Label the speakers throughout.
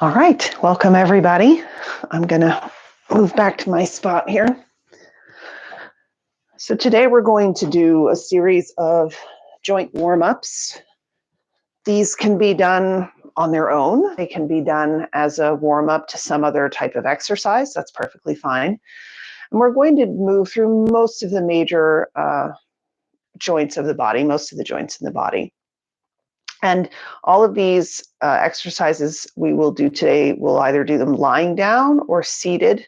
Speaker 1: All right, welcome everybody. I'm gonna move back to my spot here. So today we're going to do a series of joint warm-ups. These can be done on their own. They can be done as a warm-up to some other type of exercise. That's perfectly fine. And we're going to move through most of the major joints of the body, most of the joints in the body. And all of these exercises we will do today, we'll either do them lying down or seated,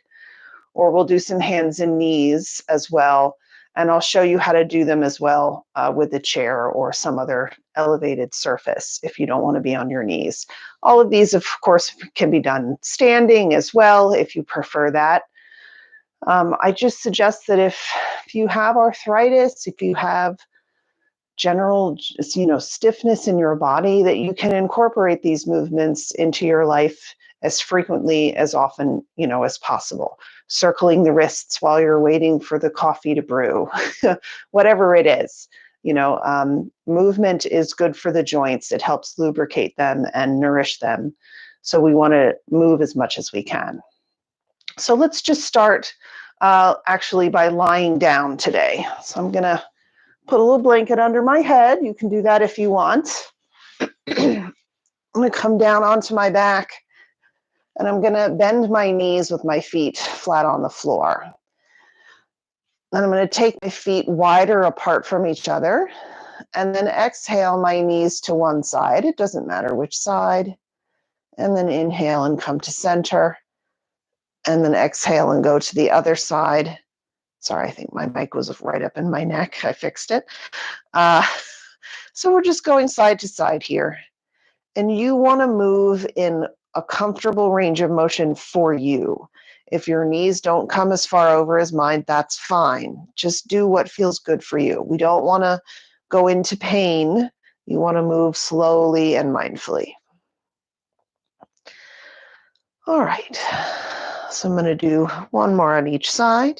Speaker 1: or we'll do some hands and knees as well. And I'll show you how to do them as well with a chair or some other elevated surface if you don't want to be on your knees. All of these, of course, can be done standing as well if you prefer that. I just suggest that if you have arthritis, if you have general, stiffness in your body, that you can incorporate these movements into your life as frequently, as often, as possible. Circling the wrists while you're waiting for the coffee to brew, whatever it is. Movement is good for the joints. It helps lubricate them and nourish them. So we want to move as much as we can. So let's just start actually by lying down today. So I'm going to put a little blanket under my head. You can do that if you want. I'm going to come down onto my back, and I'm going to bend my knees with my feet flat on the floor. Then I'm going to take my feet wider apart from each other, and then exhale my knees to one side. It doesn't matter which side. And then inhale and come to center, and then exhale and go to the other side. Sorry, I think my mic was right up in my neck. I fixed it. So we're just going side to side here. And you want to move in a comfortable range of motion for you. If your knees don't come as far over as mine, that's fine. Just do what feels good for you. We don't want to go into pain. You want to move slowly and mindfully. All right. So I'm going to do one more on each side.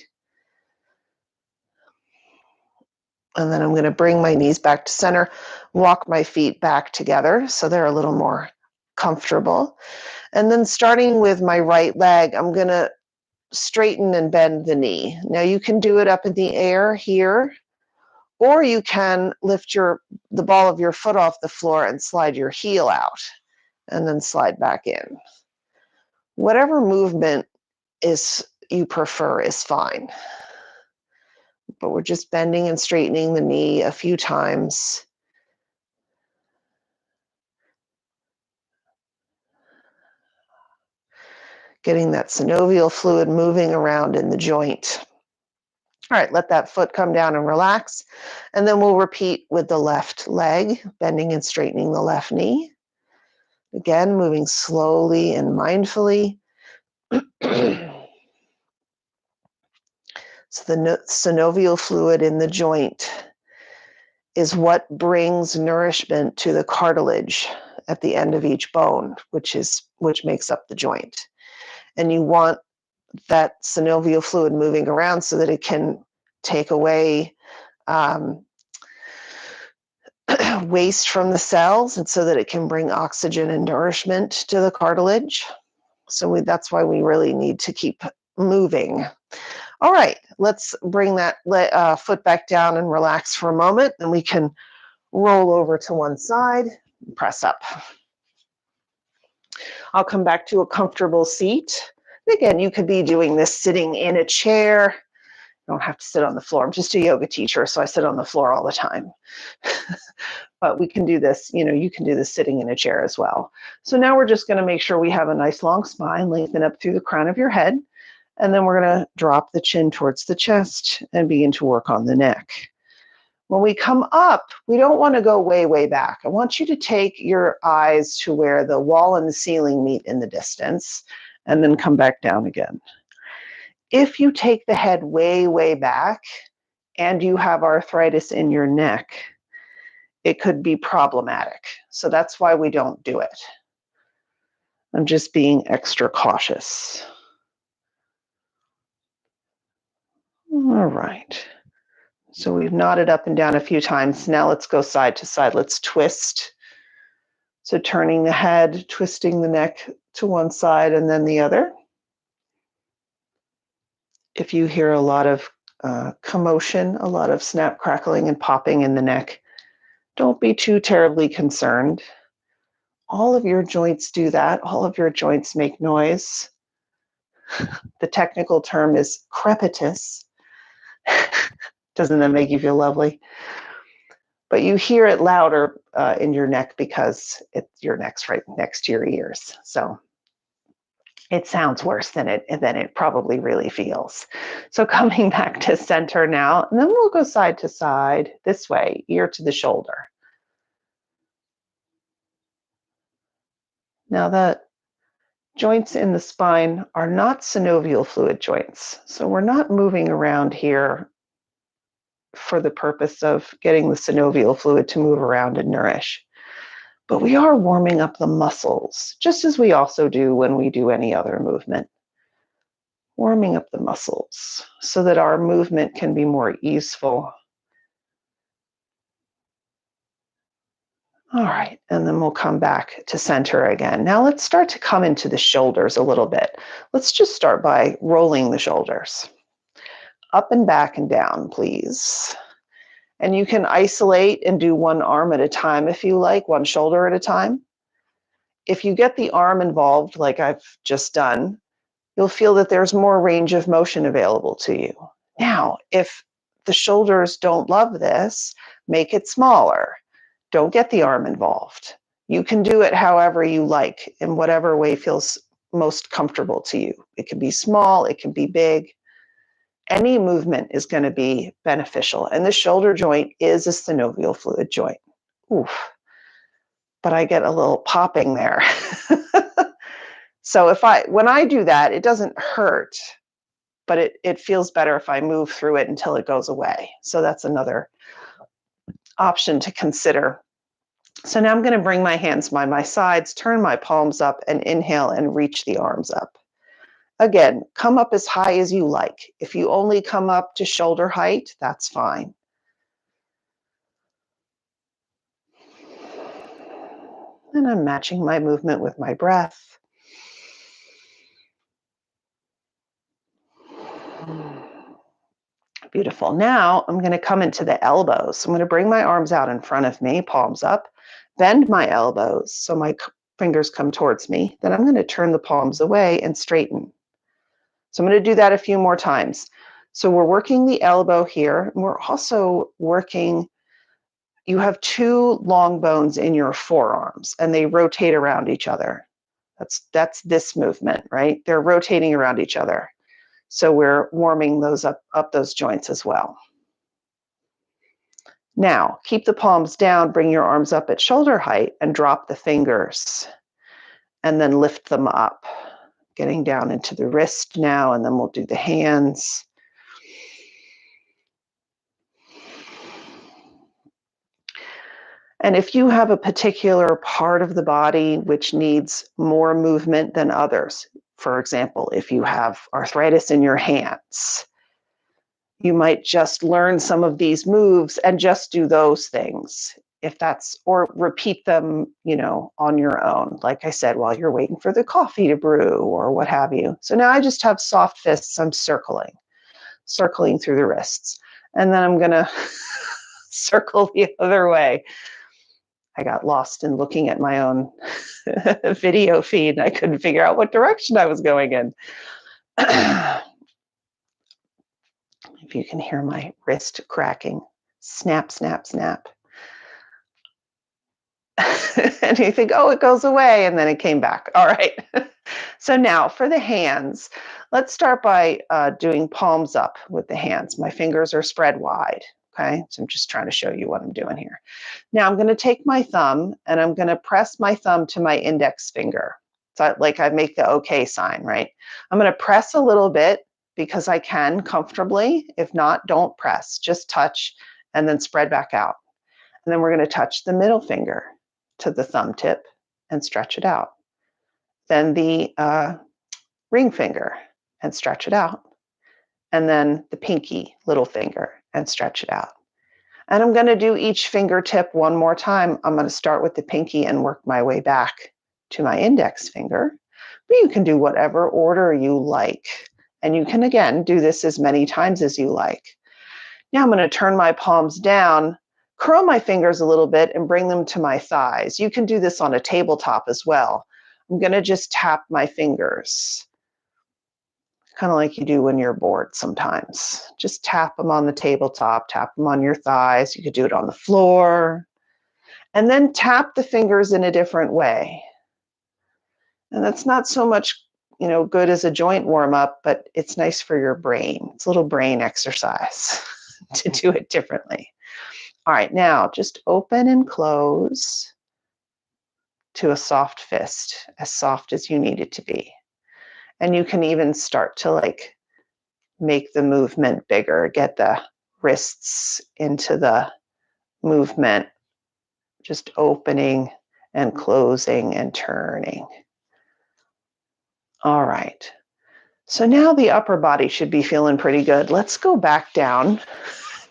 Speaker 1: And then I'm going to bring my knees back to center, walk my feet back together so they're a little more comfortable. And then starting with my right leg, I'm going to straighten and bend the knee. Now you can do it up in the air here, or you can lift the ball of your foot off the floor and slide your heel out and then slide back in. Whatever movement you prefer is fine. But we're just bending and straightening the knee a few times. Getting that synovial fluid moving around in the joint. All right, let that foot come down and relax. And then we'll repeat with the left leg, bending and straightening the left knee. Again, moving slowly and mindfully. So the synovial fluid in the joint is what brings nourishment to the cartilage at the end of each bone, which makes up the joint. And you want that synovial fluid moving around so that it can take away waste from the cells, and so that it can bring oxygen and nourishment to the cartilage. So that's why we really need to keep moving. All right, let's bring that foot back down and relax for a moment, and we can roll over to one side and press up. I'll come back to a comfortable seat. Again, you could be doing this sitting in a chair. You don't have to sit on the floor. I'm just a yoga teacher, so I sit on the floor all the time. But we can do this, you can do this sitting in a chair as well. So now we're just going to make sure we have a nice long spine, lengthen up through the crown of your head. And then we're going to drop the chin towards the chest and begin to work on the neck. When we come up, we don't want to go way, way back. I want you to take your eyes to where the wall and the ceiling meet in the distance, and then come back down again. If you take the head way, way back and you have arthritis in your neck, it could be problematic. So that's why we don't do it. I'm just being extra cautious. All right. So we've nodded up and down a few times. Now let's go side to side. Let's twist. So turning the head, twisting the neck to one side and then the other. If you hear a lot of commotion, a lot of snap, crackling, and popping in the neck, don't be too terribly concerned. All of your joints do that. All of your joints make noise. The technical term is crepitus. Doesn't that make you feel lovely? But you hear it louder in your neck because your neck's right next to your ears. So it sounds worse than it probably really feels. So coming back to center now, and then we'll go side to side this way, ear to the shoulder. Now the joints in the spine are not synovial fluid joints. So we're not moving around here for the purpose of getting the synovial fluid to move around and nourish. But we are warming up the muscles, just as we also do when we do any other movement. Warming up the muscles so that our movement can be more easeful. All right, and then we'll come back to center again. Now let's start to come into the shoulders a little bit. Let's just start by rolling the shoulders. Up and back and down, please. And you can isolate and do one arm at a time if you like, one shoulder at a time. If you get the arm involved, like I've just done, you'll feel that there's more range of motion available to you. Now, if the shoulders don't love this, make it smaller. Don't get the arm involved. You can do it however you like, in whatever way feels most comfortable to you. It can be small, it can be big. Any movement is going to be beneficial. And the shoulder joint is a synovial fluid joint. Oof. But I get a little popping there. So when I do that, it doesn't hurt, but it feels better if I move through it until it goes away. So that's another option to consider. So now I'm going to bring my hands by my sides, turn my palms up, and inhale and reach the arms up. Again, come up as high as you like. If you only come up to shoulder height, that's fine. And I'm matching my movement with my breath. Beautiful. Now I'm going to come into the elbows. So I'm going to bring my arms out in front of me, palms up, bend my elbows so my fingers come towards me. Then I'm going to turn the palms away and straighten. So I'm going to do that a few more times. So we're working the elbow here. And we're also working, you have two long bones in your forearms and they rotate around each other. That's this movement, right? They're rotating around each other. So we're warming those up those joints as well. Now, keep the palms down, bring your arms up at shoulder height and drop the fingers and then lift them up, getting down into the wrist now, and then we'll do the hands. And if you have a particular part of the body which needs more movement than others, for example, if you have arthritis in your hands, you might just learn some of these moves and just do those things. Or repeat them, on your own. Like I said, while you're waiting for the coffee to brew or what have you. So now I just have soft fists. I'm circling through the wrists. And then I'm going to circle the other way. I got lost in looking at my own video feed and I couldn't figure out what direction I was going in. If you can hear my wrist cracking, snap, snap, snap. And you think, oh, it goes away, and then it came back. All right. So now for the hands, let's start by doing palms up with the hands. My fingers are spread wide. Okay, so I'm just trying to show you what I'm doing here. Now I'm going to take my thumb and I'm going to press my thumb to my index finger. So like I make the okay sign, right? I'm going to press a little bit because I can comfortably. If not, don't press, just touch and then spread back out. And then we're going to touch the middle finger to the thumb tip and stretch it out. Then the ring finger and stretch it out. And then the pinky little finger and stretch it out. And I'm going to do each fingertip one more time. I'm going to start with the pinky and work my way back to my index finger. but you can do whatever order you like. And you can, again, do this as many times as you like. Now I'm going to turn my palms down, curl my fingers a little bit, and bring them to my thighs. You can do this on a tabletop as well. I'm going to just tap my fingers, kind of like you do when you're bored sometimes. Just tap them on the tabletop, tap them on your thighs. You could do it on the floor. And then tap the fingers in a different way. And that's not so much, good as a joint warm-up, but it's nice for your brain. It's a little brain exercise to do it differently. All right, now just open and close to a soft fist, as soft as you need it to be. And you can even start to make the movement bigger, get the wrists into the movement, just opening and closing and turning. All right. So now the upper body should be feeling pretty good. Let's go back down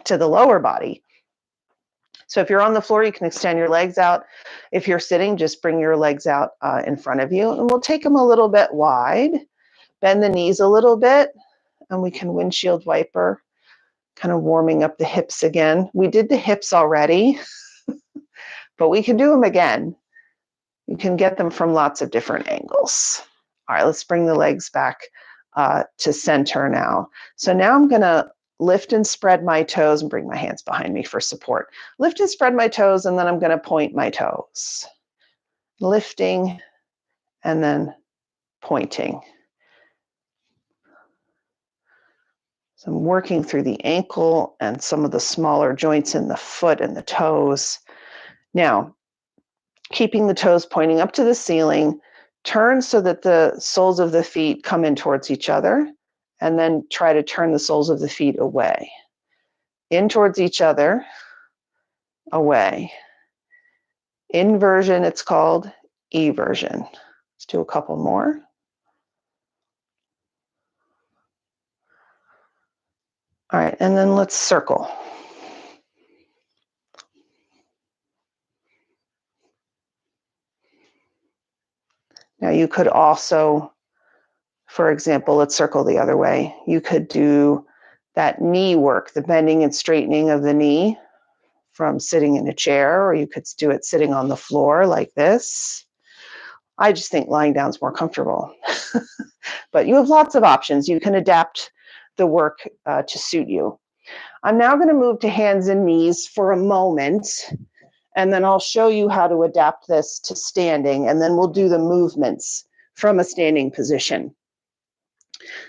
Speaker 1: to the lower body. So if you're on the floor, you can extend your legs out. If you're sitting, just bring your legs out in front of you, and we'll take them a little bit wide. Bend the knees a little bit, and we can windshield wiper, kind of warming up the hips again. We did the hips already, but we can do them again. You can get them from lots of different angles. All right, let's bring the legs back to center now. So now I'm going to lift and spread my toes and bring my hands behind me for support. Lift and spread my toes, and then I'm going to point my toes. Lifting and then pointing. So I'm working through the ankle and some of the smaller joints in the foot and the toes. Now, keeping the toes pointing up to the ceiling, turn so that the soles of the feet come in towards each other, and then try to turn the soles of the feet away. In towards each other, away. Inversion, it's called, eversion. Let's do a couple more. All right, and then let's circle. Now you could also, for example, let's circle the other way. You could do that knee work, the bending and straightening of the knee from sitting in a chair, or you could do it sitting on the floor like this. I just think lying down is more comfortable. But you have lots of options. You can adapt the work to suit you. I'm now going to move to hands and knees for a moment, and then I'll show you how to adapt this to standing, and then we'll do the movements from a standing position.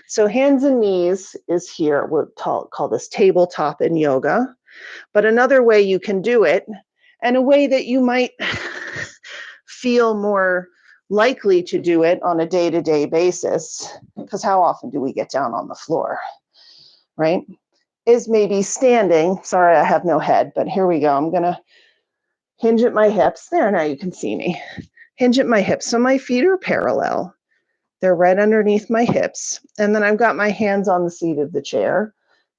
Speaker 1: So hands and knees is here. We'll call this tabletop in yoga. But another way you can do it, and a way that you might feel more likely to do it on a day-to-day basis, because how often do we get down on the floor, right? Is maybe standing. Sorry, I have no head, but here we go. I'm going to hinge at my hips. There, now you can see me. Hinge at my hips. So my feet are parallel. They're right underneath my hips. And then I've got my hands on the seat of the chair.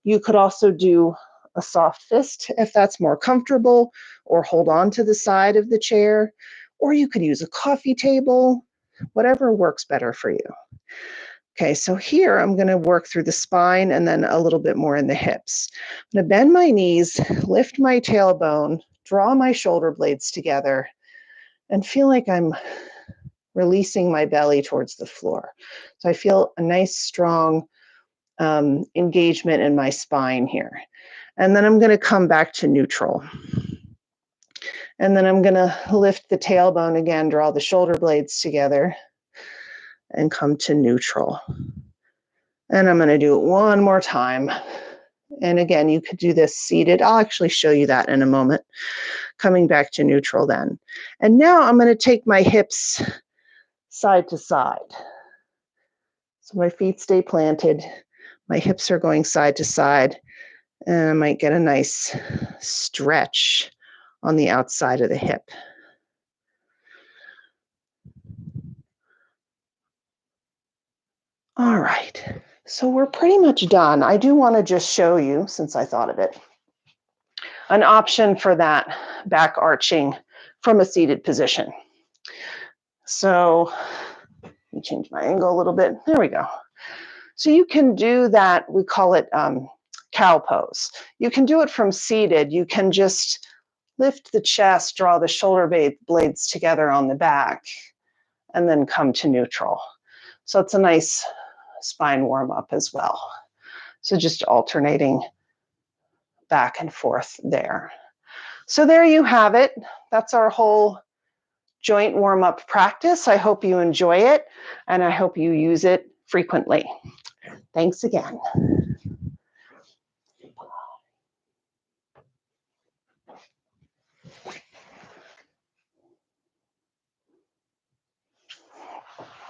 Speaker 1: You could also do a soft fist if that's more comfortable, or hold on to the side of the chair, or you could use a coffee table, whatever works better for you. Okay, so here I'm going to work through the spine and then a little bit more in the hips. I'm going to bend my knees, lift my tailbone, draw my shoulder blades together, and feel like I'm releasing my belly towards the floor. So I feel a nice, strong engagement in my spine here. And then I'm going to come back to neutral. And then I'm going to lift the tailbone again, draw the shoulder blades together, and come to neutral. And I'm going to do it one more time. And again, you could do this seated. I'll actually show you that in a moment. Coming back to neutral then. And now I'm going to take my hips side to side. So my feet stay planted. My hips are going side to side. And I might get a nice stretch on the outside of the hip. All right, so we're pretty much done. I do want to just show you, since I thought of it, an option for that back arching from a seated position. So Let me change my angle a little bit. There we go. So you can do that. We call it cow pose. You can do it from seated. You can just lift the chest, draw the shoulder blades together on the back, and then come to neutral. So it's a nice spine warm up as well. So just alternating back and forth there. So there you have it. That's our whole joint warm up practice. I hope you enjoy it, and I hope you use it frequently. Thanks again.